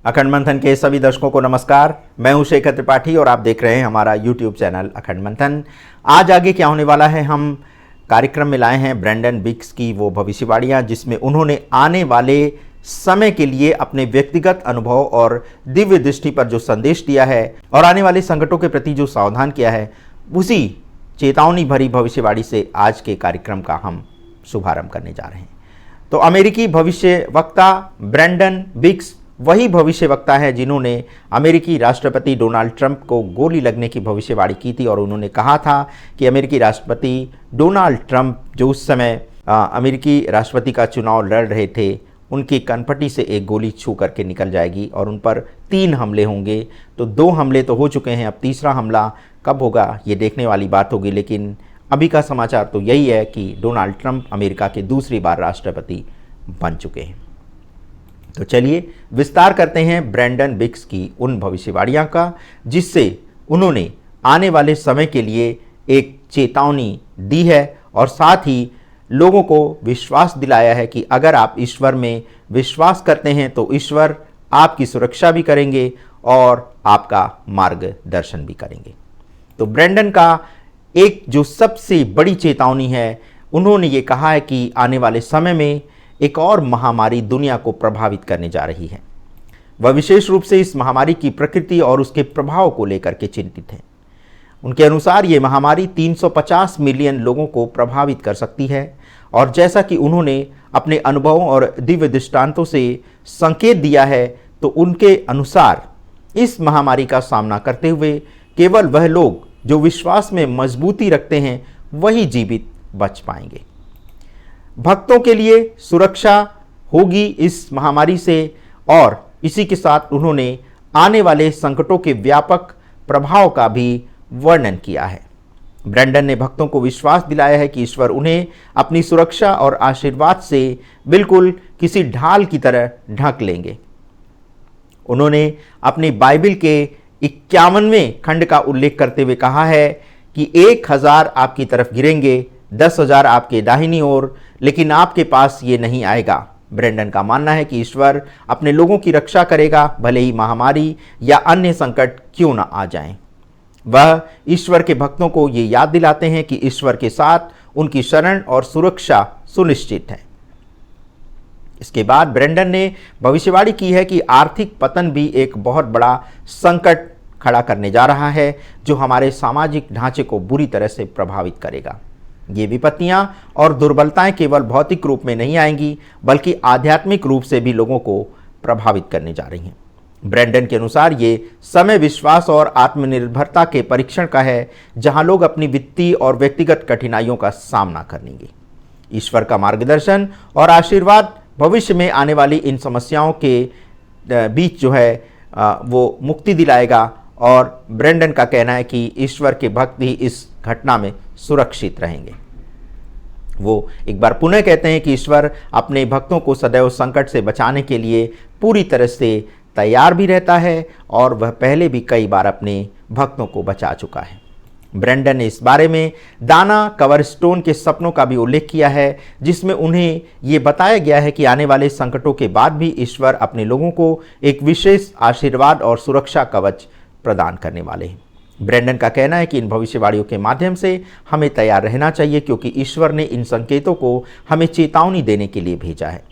अखंड मंथन के सभी दर्शकों को नमस्कार। मैं हूं शेखर त्रिपाठी और आप देख रहे हैं हमारा YouTube चैनल अखंड मंथन। आज आगे क्या होने वाला है, हम कार्यक्रम में लाए हैं ब्रैंडन बिग्स की वो भविष्यवाणियां जिसमें उन्होंने आने वाले समय के लिए अपने व्यक्तिगत अनुभव और दिव्य दृष्टि पर जो संदेश दिया है और आने वाले संकटों के प्रति जो सावधान किया है, उसी चेतावनी भरी भविष्यवाणी से आज के कार्यक्रम का हम शुभारंभ करने जा रहे हैं। तो अमेरिकी भविष्यवक्ता ब्रैंडन बिग्स वही भविष्यवक्ता है जिन्होंने अमेरिकी राष्ट्रपति डोनाल्ड ट्रंप को गोली लगने की भविष्यवाणी की थी और उन्होंने कहा था कि अमेरिकी राष्ट्रपति डोनाल्ड ट्रंप जो उस समय अमेरिकी राष्ट्रपति का चुनाव लड़ रहे थे, उनकी कनपटी से एक गोली छू करके निकल जाएगी और उन पर 3 हमले होंगे। तो 2 हमले तो हो चुके हैं, अब तीसरा हमला कब होगा ये देखने वाली बात होगी। लेकिन अभी का समाचार तो यही है कि डोनाल्ड ट्रंप अमेरिका के दूसरी बार राष्ट्रपति बन चुके हैं। तो चलिए विस्तार करते हैं ब्रैंडन बिग्स की उन भविष्यवाणियों का जिससे उन्होंने आने वाले समय के लिए एक चेतावनी दी है और साथ ही लोगों को विश्वास दिलाया है कि अगर आप ईश्वर में विश्वास करते हैं तो ईश्वर आपकी सुरक्षा भी करेंगे और आपका मार्गदर्शन भी करेंगे। तो ब्रैंडन का एक जो सबसे बड़ी चेतावनी है, उन्होंने ये कहा है कि आने वाले समय में एक और महामारी दुनिया को प्रभावित करने जा रही है। वह विशेष रूप से इस महामारी की प्रकृति और उसके प्रभाव को लेकर के चिंतित हैं। उनके अनुसार ये महामारी 350 मिलियन लोगों को प्रभावित कर सकती है और जैसा कि उन्होंने अपने अनुभवों और दिव्य दृष्टांतों से संकेत दिया है, तो उनके अनुसार इस महामारी का सामना करते हुए केवल वह लोग जो विश्वास में मजबूती रखते हैं वही जीवित बच पाएंगे। भक्तों के लिए सुरक्षा होगी इस महामारी से और इसी के साथ उन्होंने आने वाले संकटों के व्यापक प्रभाव का भी वर्णन किया है। ब्रैंडन ने भक्तों को विश्वास दिलाया है कि ईश्वर उन्हें अपनी सुरक्षा और आशीर्वाद से बिल्कुल किसी ढाल की तरह ढक लेंगे। उन्होंने अपनी बाइबल के 51वें खंड का उल्लेख करते हुए कहा है कि 1000 आपकी तरफ गिरेंगे, 10,000 आपके दाहिनी ओर, लेकिन आपके पास ये नहीं आएगा। ब्रैंडन का मानना है कि ईश्वर अपने लोगों की रक्षा करेगा, भले ही महामारी या अन्य संकट क्यों ना आ जाएं। वह ईश्वर के भक्तों को ये याद दिलाते हैं कि ईश्वर के साथ उनकी शरण और सुरक्षा सुनिश्चित है। इसके बाद ब्रैंडन ने भविष्यवाणी की है कि आर्थिक पतन भी एक बहुत बड़ा संकट खड़ा करने जा रहा है जो हमारे सामाजिक ढांचे को बुरी तरह से प्रभावित करेगा। ये विपत्तियां और दुर्बलताएं केवल भौतिक रूप में नहीं आएंगी बल्कि आध्यात्मिक रूप से भी लोगों को प्रभावित करने जा रही हैं। ब्रैंडन के अनुसार ये समय विश्वास और आत्मनिर्भरता के परीक्षण का है जहां लोग अपनी वित्तीय और व्यक्तिगत कठिनाइयों का सामना करेंगे। ईश्वर का मार्गदर्शन और आशीर्वाद भविष्य में आने वाली इन समस्याओं के बीच जो है वो मुक्ति दिलाएगा और ब्रैंडन का कहना है कि ईश्वर के भक्त ही इस घटना में सुरक्षित रहेंगे। वो एक बार पुनः कहते हैं कि ईश्वर अपने भक्तों को सदैव संकट से बचाने के लिए पूरी तरह से तैयार भी रहता है और वह पहले भी कई बार अपने भक्तों को बचा चुका है। ब्रैंडन ने इस बारे में दाना कवरस्टोन के सपनों का भी उल्लेख किया है जिसमें उन्हें ये बताया गया है कि आने वाले संकटों के बाद भी ईश्वर अपने लोगों को एक विशेष आशीर्वाद और सुरक्षा कवच प्रदान करने वाले हैं। ब्रैंडन का कहना है कि इन भविष्यवाणियों के माध्यम से हमें तैयार रहना चाहिए क्योंकि ईश्वर ने इन संकेतों को हमें चेतावनी देने के लिए भेजा है।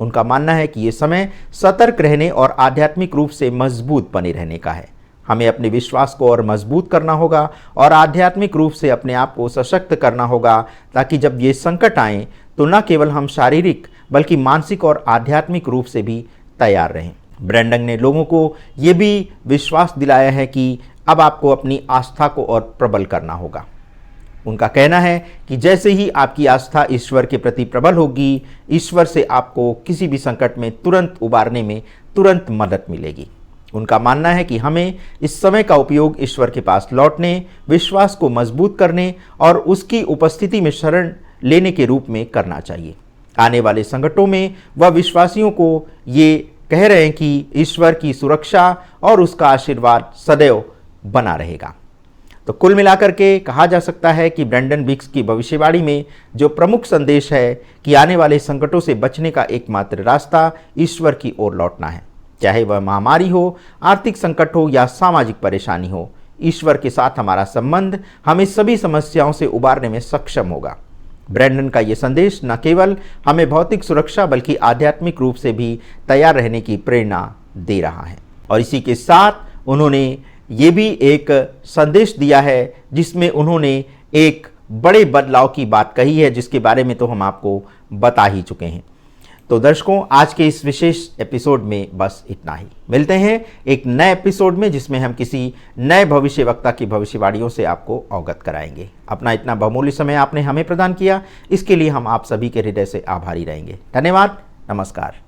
उनका मानना है कि ये समय सतर्क रहने और आध्यात्मिक रूप से मजबूत बने रहने का है। हमें अपने विश्वास को और मजबूत करना होगा और आध्यात्मिक रूप से अपने आप को सशक्त करना होगा ताकि जब ये संकट आएँ तो न केवल हम शारीरिक बल्कि मानसिक और आध्यात्मिक रूप से भी तैयार रहें। ब्रैंडन ने लोगों को ये भी विश्वास दिलाया है कि अब आपको अपनी आस्था को और प्रबल करना होगा। उनका कहना है कि जैसे ही आपकी आस्था ईश्वर के प्रति प्रबल होगी, ईश्वर से आपको किसी भी संकट में तुरंत उबारने में तुरंत मदद मिलेगी। उनका मानना है कि हमें इस समय का उपयोग ईश्वर के पास लौटने, विश्वास को मजबूत करने और उसकी उपस्थिति में शरण लेने के रूप में करना चाहिए। आने वाले संकटों में वह विश्वासियों को ये कह रहे हैं कि ईश्वर की सुरक्षा और उसका आशीर्वाद सदैव बना रहेगा। तो कुल मिलाकर के कहा जा सकता है कि ब्रेंडन बिक्स की भविष्यवाणी में जो प्रमुख संदेश है कि आने वाले संकटों से बचने का एकमात्र रास्ता ईश्वर की ओर लौटना है। चाहे वह महामारी हो, आर्थिक संकट हो या सामाजिक परेशानी हो, ईश्वर के साथ हमारा संबंध हमें सभी समस्याओं से उबारने में सक्षम होगा। ब्रेंडन का ये संदेश न केवल हमें भौतिक सुरक्षा बल्कि आध्यात्मिक रूप से भी तैयार रहने की प्रेरणा दे रहा है। और इसी के साथ उन्होंने ये भी एक संदेश दिया है जिसमें उन्होंने एक बड़े बदलाव की बात कही है, जिसके बारे में तो हम आपको बता ही चुके हैं। तो दर्शकों, आज के इस विशेष एपिसोड में बस इतना ही। मिलते हैं एक नए एपिसोड में जिसमें हम किसी नए भविष्यवक्ता की भविष्यवाणियों से आपको अवगत कराएंगे। अपना इतना बहुमूल्य समय आपने हमें प्रदान किया, इसके लिए हम आप सभी के हृदय से आभारी रहेंगे। धन्यवाद। नमस्कार।